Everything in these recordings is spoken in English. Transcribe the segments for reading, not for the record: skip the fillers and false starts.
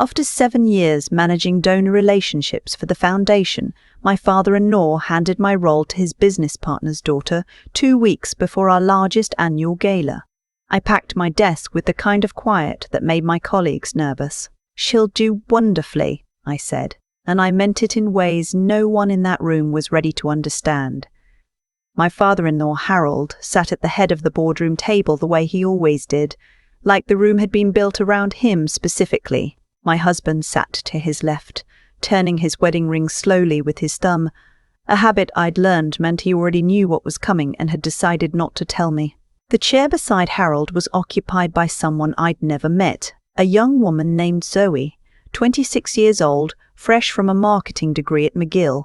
After 7 years managing donor relationships for the foundation, my father-in-law handed my role to his business partner's daughter 2 weeks before our largest annual gala. I packed my desk with the kind of quiet that made my colleagues nervous. "She'll do wonderfully," I said, and I meant it in ways no one in that room was ready to understand. My father-in-law, Harold, sat at the head of the boardroom table the way he always did, like the room had been built around him specifically. My husband sat to his left, turning his wedding ring slowly with his thumb. A habit I'd learned meant he already knew what was coming and had decided not to tell me. The chair beside Harold was occupied by someone I'd never met, a young woman named Zoe, 26 years old, fresh from a marketing degree at McGill,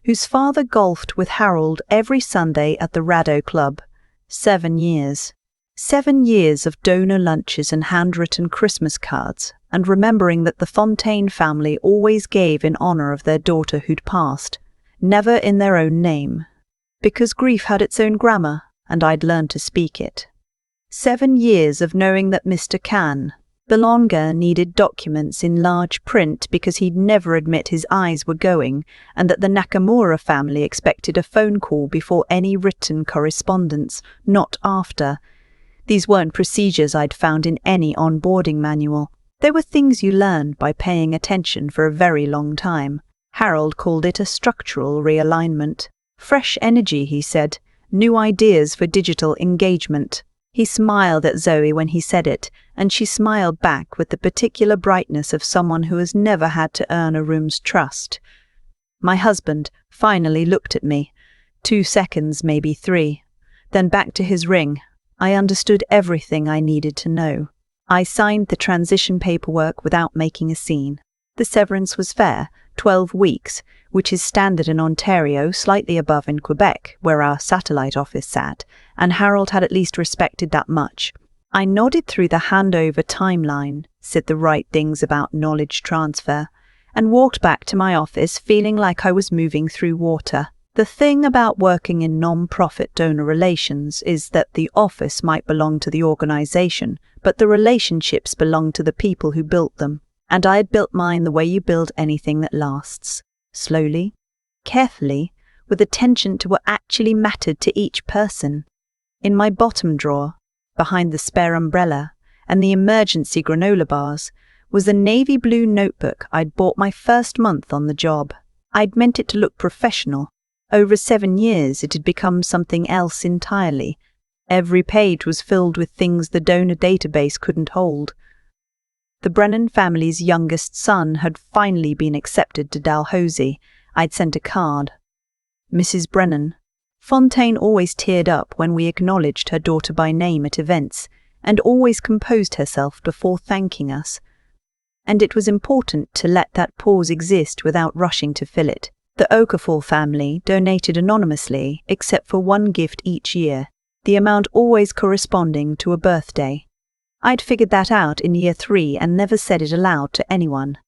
whose father golfed with Harold every Sunday at the Rado Club. 7 years. 7 years of donor lunches and handwritten Christmas cards, and remembering that the Fontaine family always gave in honor of their daughter who'd passed, never in their own name, because grief had its own grammar, and I'd learned to speak it. 7 years of knowing that Mr. Can, Belonga, needed documents in large print because he'd never admit his eyes were going, and that the Nakamura family expected a phone call before any written correspondence, not after. These weren't procedures I'd found in any onboarding manual. They were things you learned by paying attention for a very long time. Harold called it a structural realignment. Fresh energy, he said. New ideas for digital engagement. He smiled at Zoe when he said it, and she smiled back with the particular brightness of someone who has never had to earn a room's trust. My husband finally looked at me. 2 seconds, maybe 3. Then back to his ring. I understood everything I needed to know. I signed the transition paperwork without making a scene. The severance was fair, 12 weeks, which is standard in Ontario, slightly above in Quebec, where our satellite office sat, and Harold had at least respected that much. I nodded through the handover timeline, said the right things about knowledge transfer, and walked back to my office feeling like I was moving through water. The thing about working in non-profit donor relations is that the office might belong to the organization, but the relationships belong to the people who built them. And I had built mine the way you build anything that lasts. Slowly, carefully, with attention to what actually mattered to each person. In my bottom drawer, behind the spare umbrella and the emergency granola bars, was a navy blue notebook I'd bought my first month on the job. I'd meant it to look professional. Over 7 years it had become something else entirely. Every page was filled with things the donor database couldn't hold. The Brennan family's youngest son had finally been accepted to Dalhousie. I'd sent a card. Mrs. Brennan. Fontaine always teared up when we acknowledged her daughter by name at events, and always composed herself before thanking us. And it was important to let that pause exist without rushing to fill it. The Okafor family donated anonymously, except for one gift each year, the amount always corresponding to a birthday. I'd figured that out in year 3 and never said it aloud to anyone.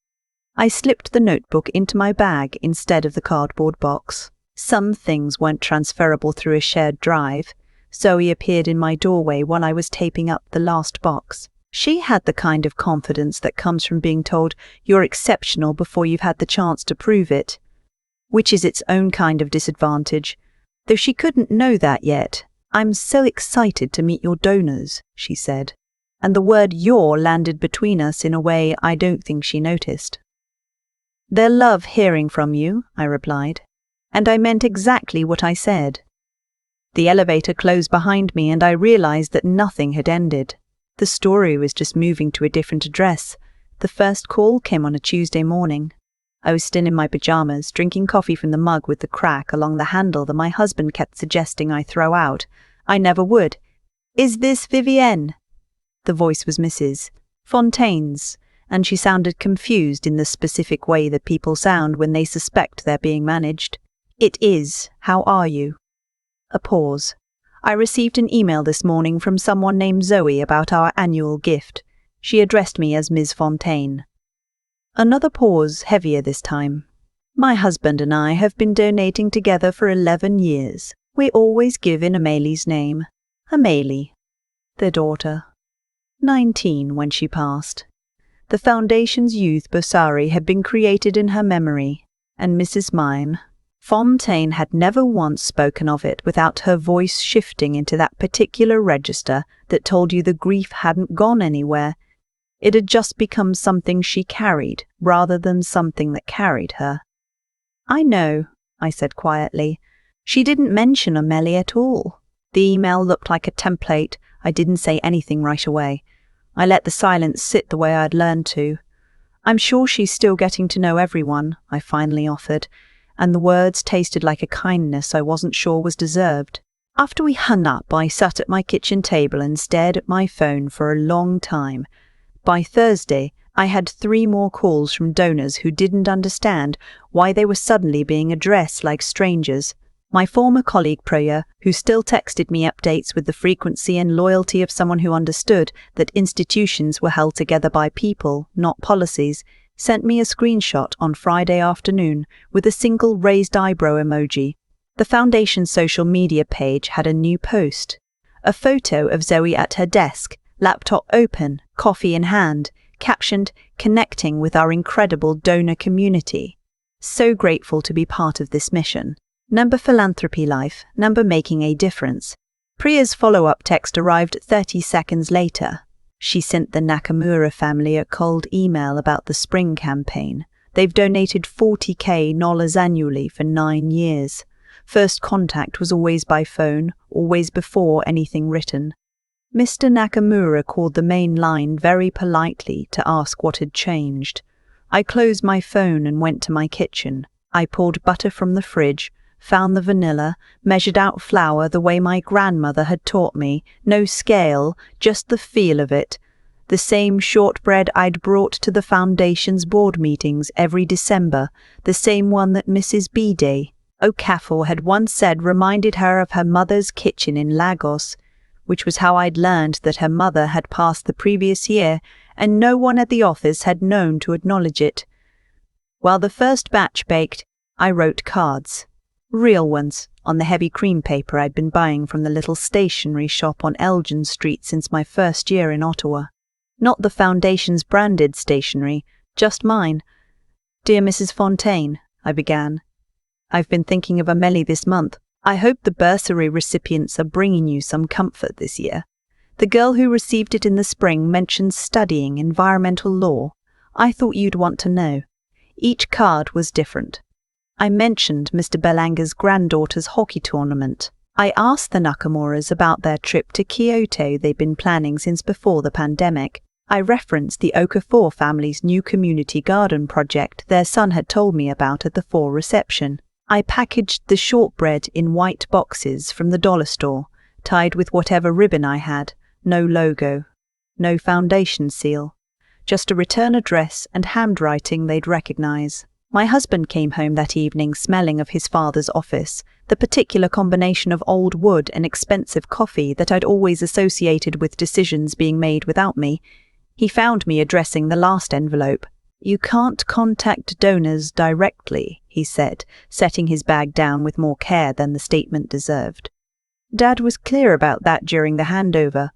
I slipped the notebook into my bag instead of the cardboard box. Some things weren't transferable through a shared drive. Zoe appeared in my doorway while I was taping up the last box. She had the kind of confidence that comes from being told you're exceptional before you've had the chance to prove it, which is its own kind of disadvantage, though she couldn't know that yet. "I'm so excited to meet your donors," she said. And the word "your" landed between us in a way I don't think she noticed. "They'll love hearing from you," I replied, and I meant exactly what I said. The elevator closed behind me and I realized that nothing had ended. The story was just moving to a different address. The first call came on a Tuesday morning. I was still in my pajamas, drinking coffee from the mug with the crack along the handle that my husband kept suggesting I throw out. I never would. "Is this Vivienne?" The voice was Mrs. Fontaine's, and she sounded confused in the specific way that people sound when they suspect they're being managed. "It is. How are you?" A pause. "I received an email this morning from someone named Zoe about our annual gift. She addressed me as Ms. Fontaine." Another pause, heavier this time. "My husband and I have been donating together for 11 years. We always give in Amelie's name. Amélie, their daughter. 19 when she passed. The foundation's youth bursary had been created in her memory, and Mrs. Fontaine had never once spoken of it without her voice shifting into that particular register that told you the grief hadn't gone anywhere. It had just become something she carried, rather than something that carried her. "I know," I said quietly. "She didn't mention Amelie at all." The email looked like a template. I didn't say anything right away. I let the silence sit the way I'd learned to. "I'm sure she's still getting to know everyone," I finally offered, and the words tasted like a kindness I wasn't sure was deserved. After we hung up, I sat at my kitchen table and stared at my phone for a long time. By Thursday, I had 3 more calls from donors who didn't understand why they were suddenly being addressed like strangers. My former colleague Priya, who still texted me updates with the frequency and loyalty of someone who understood that institutions were held together by people, not policies, sent me a screenshot on Friday afternoon with a single raised eyebrow emoji. The Foundation's social media page had a new post. A photo of Zoe at her desk, laptop open, coffee in hand, captioned, "Connecting with our incredible donor community. So grateful to be part of this mission. Number philanthropy life, number making a difference." Priya's follow-up text arrived 30 seconds later. She sent the Nakamura family a cold email about the spring campaign. They've donated $40,000 annually for 9 years. First contact was always by phone, always before anything written. Mr. Nakamura called the main line very politely to ask what had changed. I closed my phone and went to my kitchen. I poured butter from the fridge, found the vanilla, measured out flour the way my grandmother had taught me, no scale, just the feel of it. The same shortbread I'd brought to the Foundation's board meetings every December, the same one that Mrs. Bede Okafor had once said reminded her of her mother's kitchen in Lagos, which was how I'd learned that her mother had passed the previous year, and no one at the office had known to acknowledge it. While the first batch baked, I wrote cards. Real ones, on the heavy cream paper I'd been buying from the little stationery shop on Elgin Street since my first year in Ottawa. Not the Foundation's branded stationery, just mine. "Dear Mrs. Fontaine," I began. "I've been thinking of Amelie this month. I hope the bursary recipients are bringing you some comfort this year. The girl who received it in the spring mentioned studying environmental law. I thought you'd want to know." Each card was different. I mentioned Mr. Belanga's granddaughter's hockey tournament. I asked the Nakamuras about their trip to Kyoto they'd been planning since before the pandemic. I referenced the Okafor family's new community garden project their son had told me about at the fall reception. I packaged the shortbread in white boxes from the dollar store, tied with whatever ribbon I had, no logo, no foundation seal, just a return address and handwriting they'd recognize. My husband came home that evening smelling of his father's office, the particular combination of old wood and expensive coffee that I'd always associated with decisions being made without me. He found me addressing the last envelope. "You can't contact donors directly," he said, setting his bag down with more care than the statement deserved. Dad was clear about that during the handover.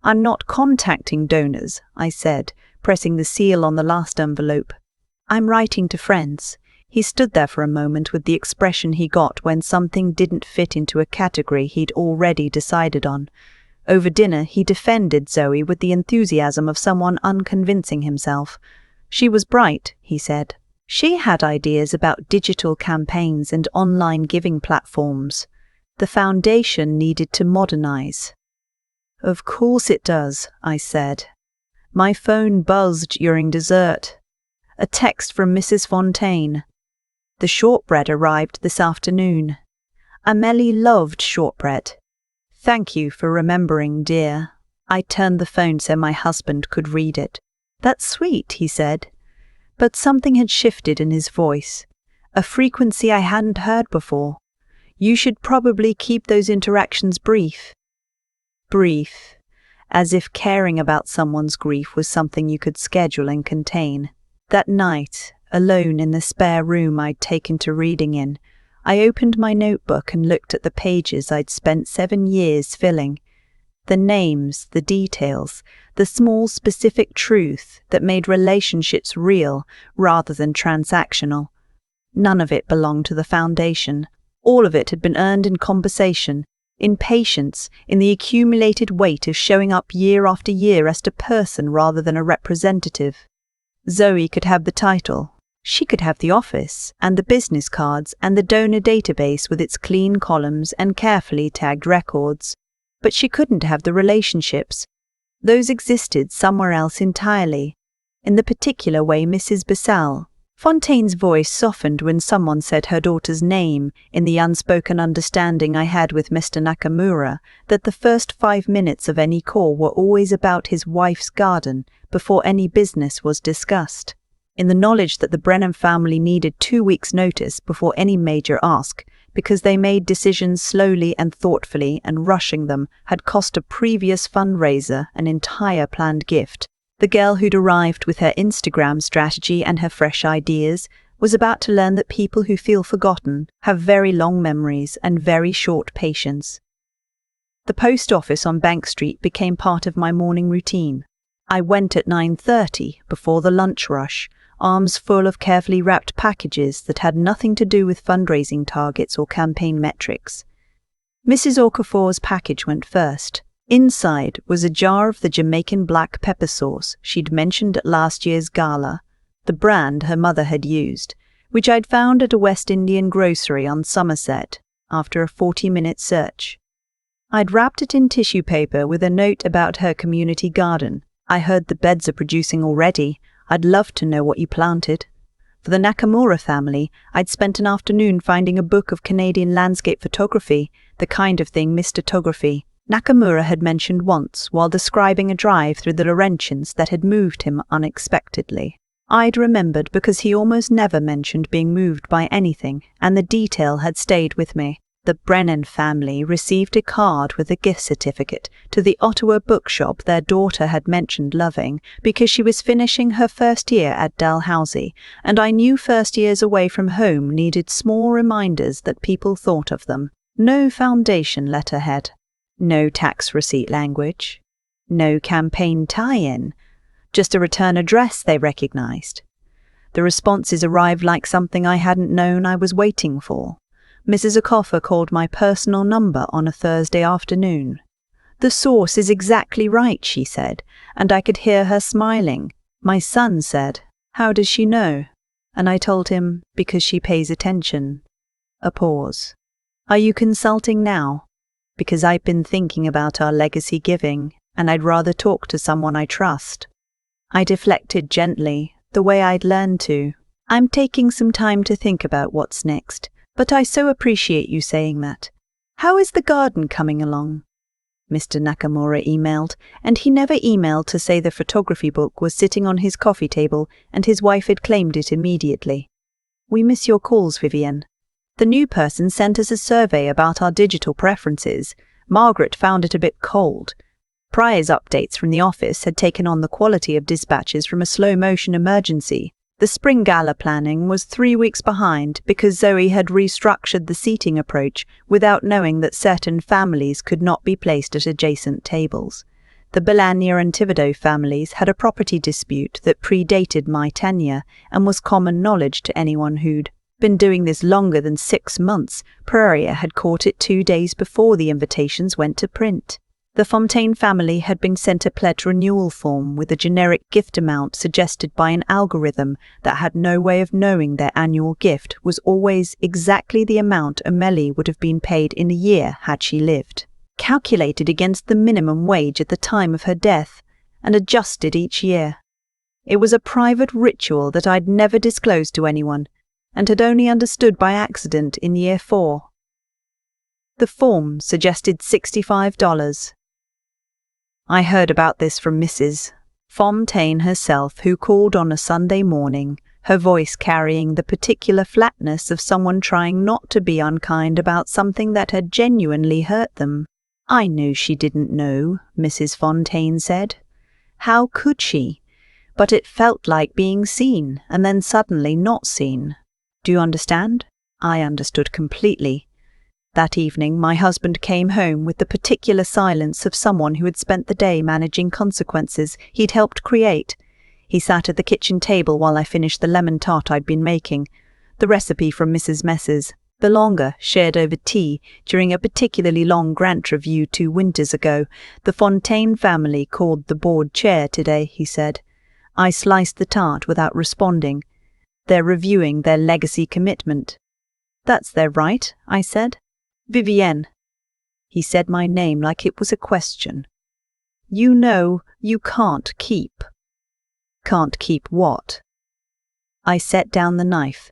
"I'm not contacting donors," I said, pressing the seal on the last envelope. "I'm writing to friends." He stood there for a moment with the expression he got when something didn't fit into a category he'd already decided on. Over dinner, he defended Zoe with the enthusiasm of someone unconvincing himself. "She was bright," he said. "She had ideas about digital campaigns and online giving platforms. The Foundation needed to modernize." "Of course it does," I said. My phone buzzed during dessert. A text from Mrs. Fontaine. "The shortbread arrived this afternoon. Amelie loved shortbread. Thank you for remembering, dear." I turned the phone so my husband could read it. "That's sweet," he said. But something had shifted in his voice, a frequency I hadn't heard before. "You should probably keep those interactions brief." Brief, as if caring about someone's grief was something you could schedule and contain. That night, alone in the spare room I'd taken to reading in, I opened my notebook and looked at the pages I'd spent 7 years filling. The names, the details, the small specific truth that made relationships real rather than transactional. None of it belonged to the foundation. All of it had been earned in conversation, in patience, in the accumulated weight of showing up year after year as a person rather than a representative. Zoe could have the title. She could have the office, and the business cards, and the donor database with its clean columns and carefully tagged records. But she couldn't have the relationships. Those existed somewhere else entirely, in the particular way Mrs. Bissell. Fontaine's voice softened when someone said her daughter's name, in the unspoken understanding I had with Mr. Nakamura that the first 5 minutes of any call were always about his wife's garden before any business was discussed. In the knowledge that the Brennan family needed 2 weeks' notice before any major ask, because they made decisions slowly and thoughtfully, and rushing them had cost a previous fundraiser an entire planned gift. The girl who'd arrived with her Instagram strategy and her fresh ideas was about to learn that people who feel forgotten have very long memories and very short patience. The post office on Bank Street became part of my morning routine. I went at 9:30 before the lunch rush, arms full of carefully wrapped packages that had nothing to do with fundraising targets or campaign metrics. Mrs. Okafor's package went first. Inside was a jar of the Jamaican black pepper sauce she'd mentioned at last year's gala, the brand her mother had used, which I'd found at a West Indian grocery on Somerset after a 40-minute search. I'd wrapped it in tissue paper with a note about her community garden. I heard the beds are producing already. I'd love to know what you planted. For the Nakamura family, I'd spent an afternoon finding a book of Canadian landscape photography, the kind of thing Mr. Photography Nakamura had mentioned once while describing a drive through the Laurentians that had moved him unexpectedly. I'd remembered because he almost never mentioned being moved by anything, and the detail had stayed with me. The Brennan family received a card with a gift certificate to the Ottawa bookshop their daughter had mentioned loving because she was finishing her first year at Dalhousie, and I knew first years away from home needed small reminders that people thought of them. No foundation letterhead. No tax receipt language. No campaign tie-in. Just a return address they recognized. The responses arrived like something I hadn't known I was waiting for. Mrs. Okafor called my personal number on a Thursday afternoon. "The source is exactly right," she said, and I could hear her smiling. My son said, "How does she know?" And I told him, "Because she pays attention." A pause. "Are you consulting now?" "Because I've been thinking about our legacy giving, and I'd rather talk to someone I trust." I deflected gently, the way I'd learned to. "I'm taking some time to think about what's next, but I so appreciate you saying that. How is the garden coming along?" Mr. Nakamura emailed, and he never emailed to say the photography book was sitting on his coffee table and his wife had claimed it immediately. "We miss your calls, Vivienne. The new person sent us a survey about our digital preferences. Margaret found it a bit cold. Prior's updates from the office had taken on the quality of dispatches from a slow-motion emergency. The spring gala planning was 3 weeks behind because Zoe had restructured the seating approach without knowing that certain families could not be placed at adjacent tables. The Belanier and Thibodeau families had a property dispute that predated my tenure and was common knowledge to anyone who'd been doing this longer than 6 months. Praria had caught it 2 days before the invitations went to print. The Fontaine family had been sent a pledge renewal form with a generic gift amount suggested by an algorithm that had no way of knowing their annual gift was always exactly the amount Amélie would have been paid in a year had she lived, calculated against the minimum wage at the time of her death, and adjusted each year. It was a private ritual that I'd never disclosed to anyone, and had only understood by accident in year 4. The form suggested $65. I heard about this from Mrs. Fontaine herself, who called on a Sunday morning, her voice carrying the particular flatness of someone trying not to be unkind about something that had genuinely hurt them. "I knew she didn't know," Mrs. Fontaine said. "How could she? But it felt like being seen, and then suddenly not seen. Do you understand?" I understood completely. That evening, my husband came home with the particular silence of someone who had spent the day managing consequences he'd helped create. He sat at the kitchen table while I finished the lemon tart I'd been making, the recipe from Mrs. Mess's. The longer, shared over tea, during a particularly long grant review 2 winters ago. The Fontaine family called the board chair today, he said. I sliced the tart without responding. They're reviewing their legacy commitment. That's their right, I said. Vivienne. He said my name like it was a question. You know you can't keep. Can't keep what? I set down the knife.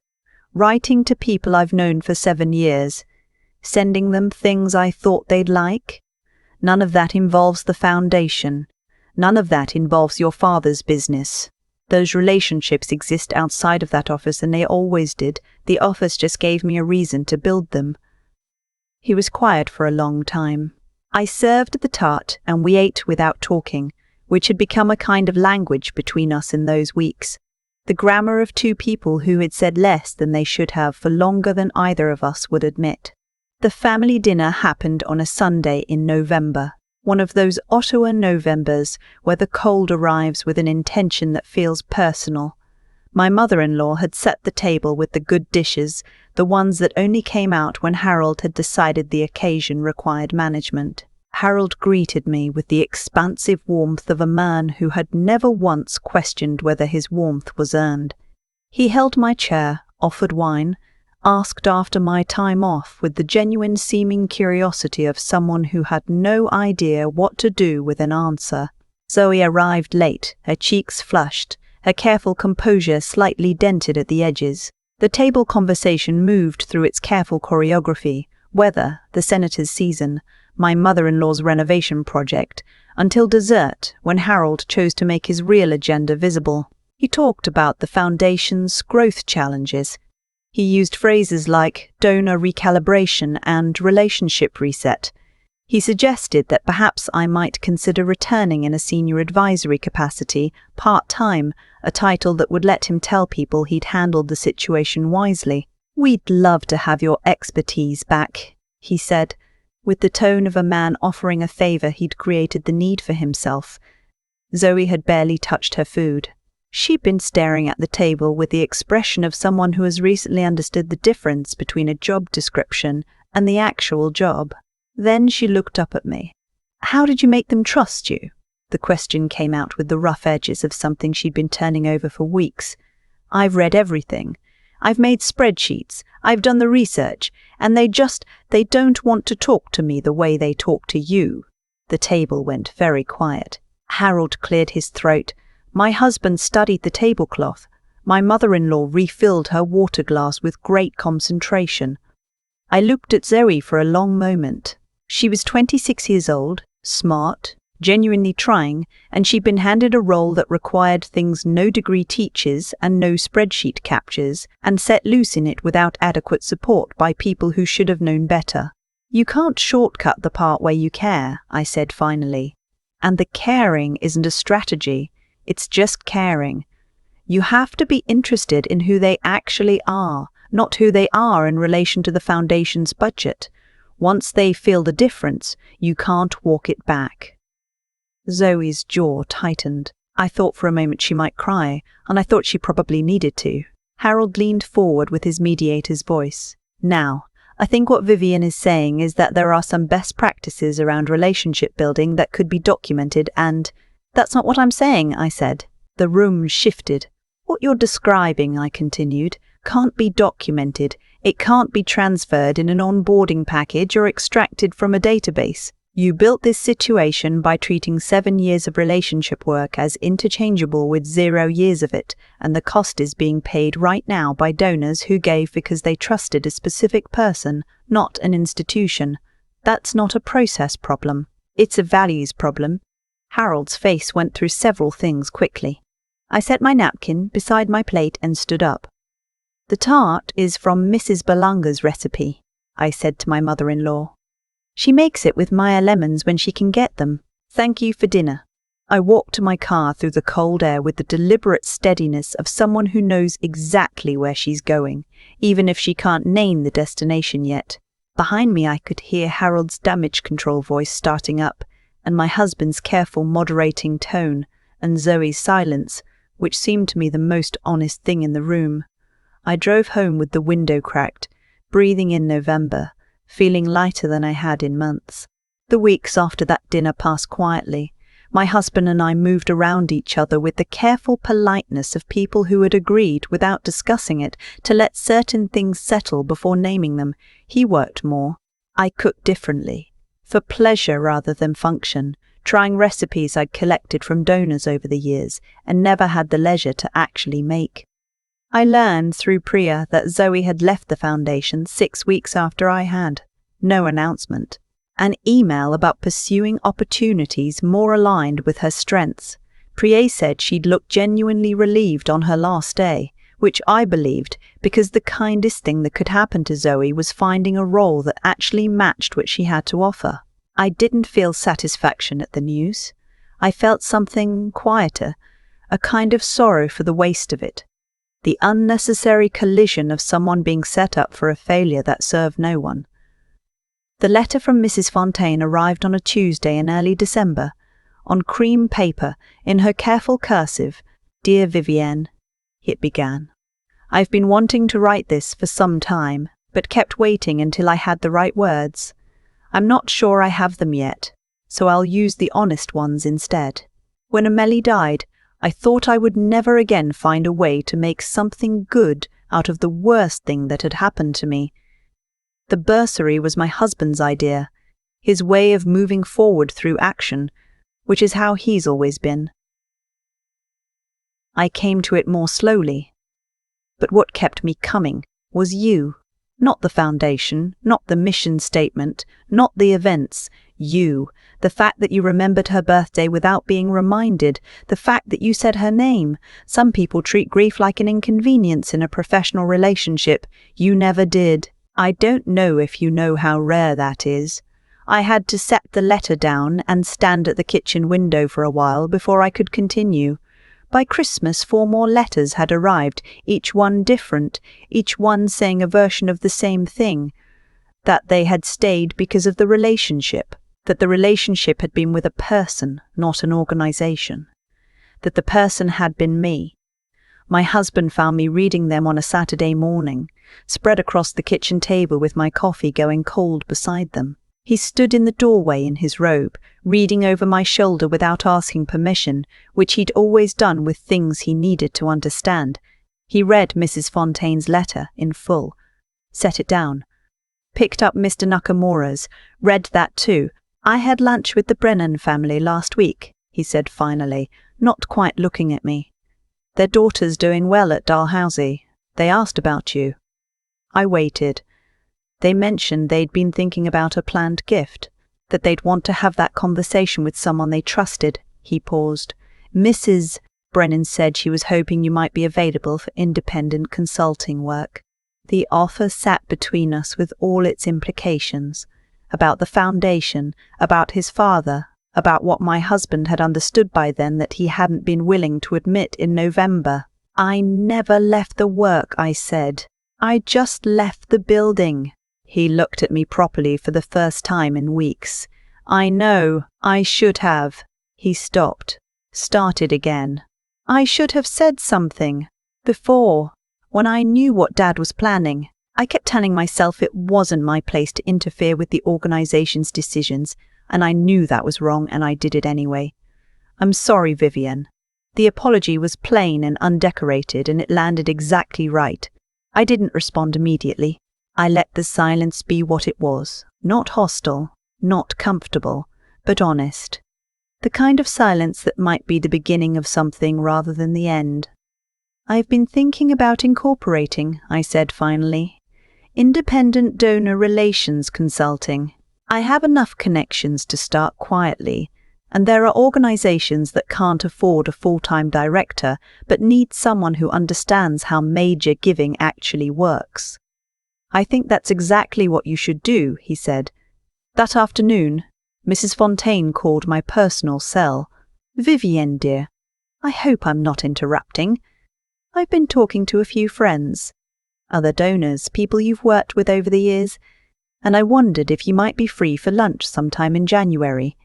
Writing to people I've known for 7 years. Sending them things I thought they'd like. None of that involves the foundation. None of that involves your father's business. Those relationships exist outside of that office, and they always did. The office just gave me a reason to build them. He was quiet for a long time. I served the tart, and we ate without talking, which had become a kind of language between us in those weeks. The grammar of 2 people who had said less than they should have for longer than either of us would admit. The family dinner happened on a Sunday in November, one of those Ottawa Novembers where the cold arrives with an intention that feels personal. My mother-in-law had set the table with the good dishes, the ones that only came out when Harold had decided the occasion required management. Harold greeted me with the expansive warmth of a man who had never once questioned whether his warmth was earned. He held my chair, offered wine, asked after my time off with the genuine seeming curiosity of someone who had no idea what to do with an answer. Zoe arrived late, her cheeks flushed, her careful composure slightly dented at the edges. The table conversation moved through its careful choreography, weather, the senator's season, my mother-in-law's renovation project, until dessert, when Harold chose to make his real agenda visible. He talked about the foundation's growth challenges. He used phrases like donor recalibration and relationship reset. He suggested that perhaps I might consider returning in a senior advisory capacity, part-time, a title that would let him tell people he'd handled the situation wisely. We'd love to have your expertise back, he said, with the tone of a man offering a favor he'd created the need for himself. Zoe had barely touched her food. She'd been staring at the table with the expression of someone who has recently understood the difference between a job description and the actual job. Then she looked up at me. How did you make them trust you? The question came out with the rough edges of something she'd been turning over for weeks. I've read everything. I've made spreadsheets, I've done the research, and they don't want to talk to me the way they talk to you. The table went very quiet. Harold cleared his throat. My husband studied the tablecloth. My mother-in-law refilled her water glass with great concentration. I looked at Zoe for a long moment. She was 26 years old, smart, genuinely trying, and she'd been handed a role that required things no degree teaches and no spreadsheet captures, and set loose in it without adequate support by people who should have known better. You can't shortcut the part where you care, I said finally. And the caring isn't a strategy, it's just caring. You have to be interested in who they actually are, not who they are in relation to the foundation's budget. Once they feel the difference, you can't walk it back. Zoe's jaw tightened. I thought for a moment she might cry, and I thought she probably needed to. Harold leaned forward with his mediator's voice. Now, I think what Vivienne is saying is that there are some best practices around relationship building that could be documented, and that's not what I'm saying, I said. The room shifted. What you're describing, I continued, can't be documented. It can't be transferred in an onboarding package or extracted from a database. You built this situation by treating 7 years of relationship work as interchangeable with 0 years of it, and the cost is being paid right now by donors who gave because they trusted a specific person, not an institution. That's not a process problem. It's a values problem. Harold's face went through several things quickly. I set my napkin beside my plate and stood up. The tart is from Mrs. Belanger's recipe, I said to my mother-in-law. She makes it with Meyer lemons when she can get them. Thank you for dinner. I walked to my car through the cold air with the deliberate steadiness of someone who knows exactly where she's going, even if she can't name the destination yet. Behind me I could hear Harold's damage control voice starting up, and my husband's careful moderating tone, and Zoe's silence, which seemed to me the most honest thing in the room. I drove home with the window cracked, breathing in November, feeling lighter than I had in months. The weeks after that dinner passed quietly. My husband and I moved around each other with the careful politeness of people who had agreed, without discussing it, to let certain things settle before naming them. He worked more. I cooked differently, for pleasure rather than function, trying recipes I'd collected from donors over the years and never had the leisure to actually make. I learned through Priya that Zoe had left the foundation 6 weeks after I had. No announcement. An email about pursuing opportunities more aligned with her strengths. Priya said she'd looked genuinely relieved on her last day, which I believed, because the kindest thing that could happen to Zoe was finding a role that actually matched what she had to offer. I didn't feel satisfaction at the news. I felt something quieter, a kind of sorrow for the waste of it. The unnecessary collision of someone being set up for a failure that served no one. The letter from Mrs. Fontaine arrived on a Tuesday in early December, on cream paper, in her careful cursive. "Dear Vivienne," it began. "I've been wanting to write this for some time, but kept waiting until I had the right words. I'm not sure I have them yet, so I'll use the honest ones instead. When Amelie died, I thought I would never again find a way to make something good out of the worst thing that had happened to me. The bursary was my husband's idea, his way of moving forward through action, which is how he's always been. I came to it more slowly. But what kept me coming was you. Not the foundation, not the mission statement, not the events. You. The fact that you remembered her birthday without being reminded. The fact that you said her name. Some people treat grief like an inconvenience in a professional relationship. You never did. I don't know if you know how rare that is. I had to set the letter down and stand at the kitchen window for a while before I could continue. By Christmas 4 more letters had arrived, each one different, each one saying a version of the same thing. That they had stayed because of the relationship. That the relationship had been with a person, not an organization. That the person had been me. My husband found me reading them on a Saturday morning, spread across the kitchen table with my coffee going cold beside them. He stood in the doorway in his robe, reading over my shoulder without asking permission, which he'd always done with things he needed to understand. He read Mrs. Fontaine's letter in full, set it down, picked up Mr. Nakamura's, read that too. "I had lunch with the Brennan family last week," he said finally, not quite looking at me. "Their daughter's doing well at Dalhousie. They asked about you." I waited. They mentioned they'd been thinking about a planned gift, that they'd want to have that conversation with someone they trusted. He paused. "Mrs. Brennan said she was hoping you might be available for independent consulting work." The offer sat between us with all its implications, about the foundation, about his father, about what my husband had understood by then that he hadn't been willing to admit in November. "I never left the work," I said. "I just left the building." He looked at me properly for the first time in weeks. "I know, I should have." He stopped, started again. "I should have said something. Before, when I knew what Dad was planning. I kept telling myself it wasn't my place to interfere with the organization's decisions, and I knew that was wrong, and I did it anyway. I'm sorry, Vivienne. The apology was plain and undecorated, and it landed exactly right. I didn't respond immediately. I let the silence be what it was, not hostile, not comfortable, but honest. The kind of silence that might be the beginning of something rather than the end. "I've been thinking about incorporating," I said finally. "Independent donor relations consulting. I have enough connections to start quietly, and there are organizations that can't afford a full-time director but need someone who understands how major giving actually works." "I think that's exactly what you should do," he said. That afternoon, Mrs. Fontaine called my personal cell. "Vivienne, dear, I hope I'm not interrupting. I've been talking to a few friends, other donors, people you've worked with over the years, and I wondered if you might be free for lunch sometime in January.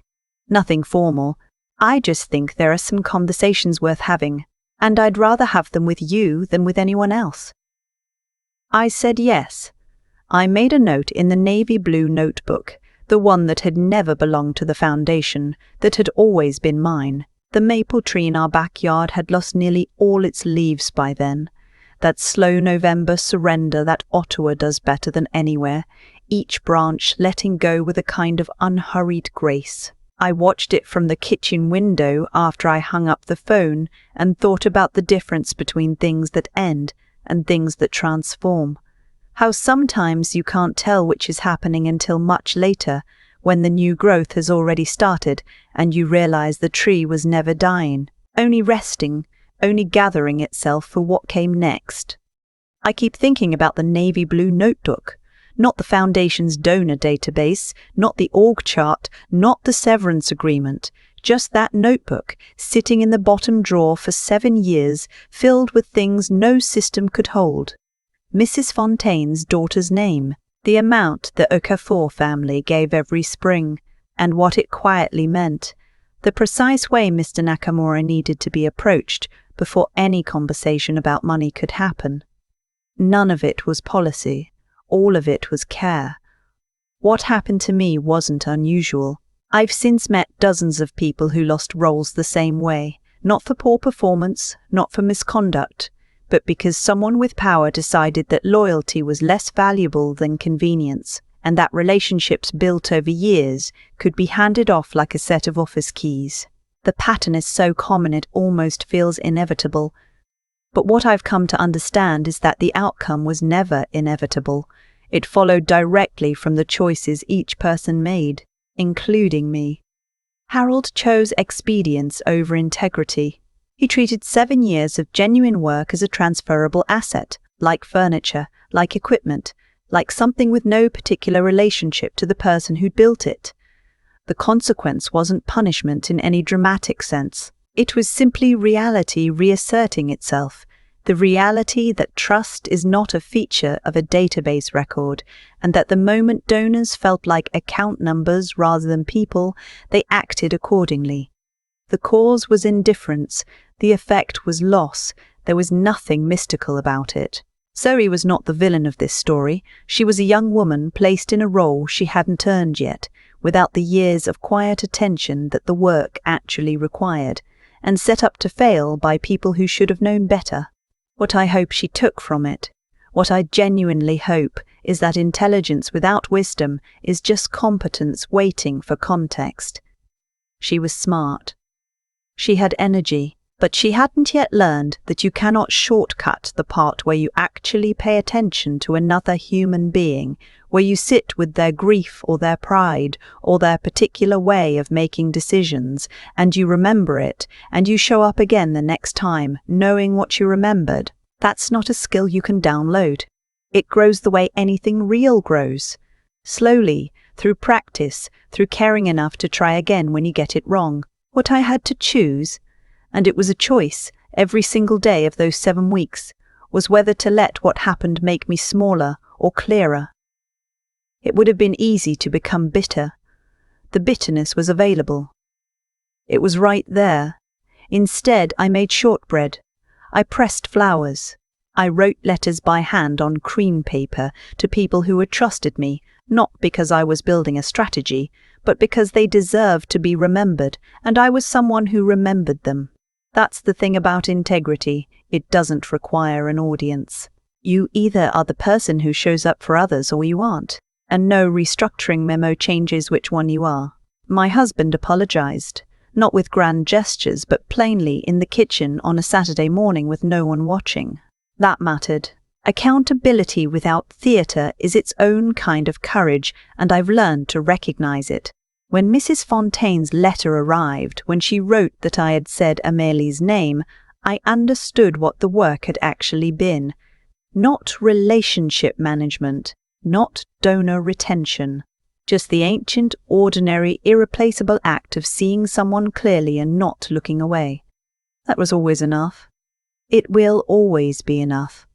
Nothing formal. I just think there are some conversations worth having, and I'd rather have them with you than with anyone else." I said yes. I made a note in the navy blue notebook, the one that had never belonged to the foundation, that had always been mine. The maple tree in our backyard had lost nearly all its leaves by then. That slow November surrender that Ottawa does better than anywhere, each branch letting go with a kind of unhurried grace. I watched it from the kitchen window after I hung up the phone and thought about the difference between things that end and things that transform. How sometimes you can't tell which is happening until much later, when the new growth has already started and you realize the tree was never dying, only resting, only gathering itself for what came next. I keep thinking about the navy blue notebook, not the Foundation's donor database, not the org chart, not the severance agreement, just that notebook sitting in the bottom drawer for 7 years, filled with things no system could hold. Mrs. Fontaine's daughter's name, the amount the Okafor family gave every spring, and what it quietly meant, the precise way Mr. Nakamura needed to be approached before any conversation about money could happen. None of it was policy, all of it was care. What happened to me wasn't unusual. I've since met dozens of people who lost roles the same way, not for poor performance, not for misconduct, but because someone with power decided that loyalty was less valuable than convenience, and that relationships built over years could be handed off like a set of office keys. The pattern is so common it almost feels inevitable. But what I've come to understand is that the outcome was never inevitable. It followed directly from the choices each person made, including me. Harold chose expedience over integrity. He treated 7 years of genuine work as a transferable asset, like furniture, like equipment, like something with no particular relationship to the person who'd built it. The consequence wasn't punishment in any dramatic sense. It was simply reality reasserting itself, the reality that trust is not a feature of a database record, and that the moment donors felt like account numbers rather than people, they acted accordingly. The cause was indifference, the effect was loss, there was nothing mystical about it. Zoe was not the villain of this story. She was a young woman placed in a role she hadn't earned yet, without the years of quiet attention that the work actually required, and set up to fail by people who should have known better. What I hope she took from it, what I genuinely hope, is that intelligence without wisdom is just competence waiting for context. She was smart. She had energy, but she hadn't yet learned that you cannot shortcut the part where you actually pay attention to another human being, where you sit with their grief or their pride or their particular way of making decisions, and you remember it, and you show up again the next time, knowing what you remembered. That's not a skill you can download. It grows the way anything real grows. Slowly, through practice, through caring enough to try again when you get it wrong. What I had to choose, and it was a choice every single day of those 7 weeks, was whether to let what happened make me smaller or clearer. It would have been easy to become bitter. The bitterness was available. It was right there. Instead, I made shortbread. I pressed flowers. I wrote letters by hand on cream paper to people who had trusted me, not because I was building a strategy, but because they deserved to be remembered, and I was someone who remembered them. That's the thing about integrity. It doesn't require an audience. You either are the person who shows up for others or you aren't, and no restructuring memo changes which one you are. My husband apologized, not with grand gestures, but plainly in the kitchen on a Saturday morning with no one watching. That mattered. Accountability without theatre is its own kind of courage, and I've learned to recognize it. When Mrs. Fontaine's letter arrived, when she wrote that I had said Amélie's name, I understood what the work had actually been. Not relationship management, not donor retention. Just the ancient, ordinary, irreplaceable act of seeing someone clearly and not looking away. That was always enough. It will always be enough.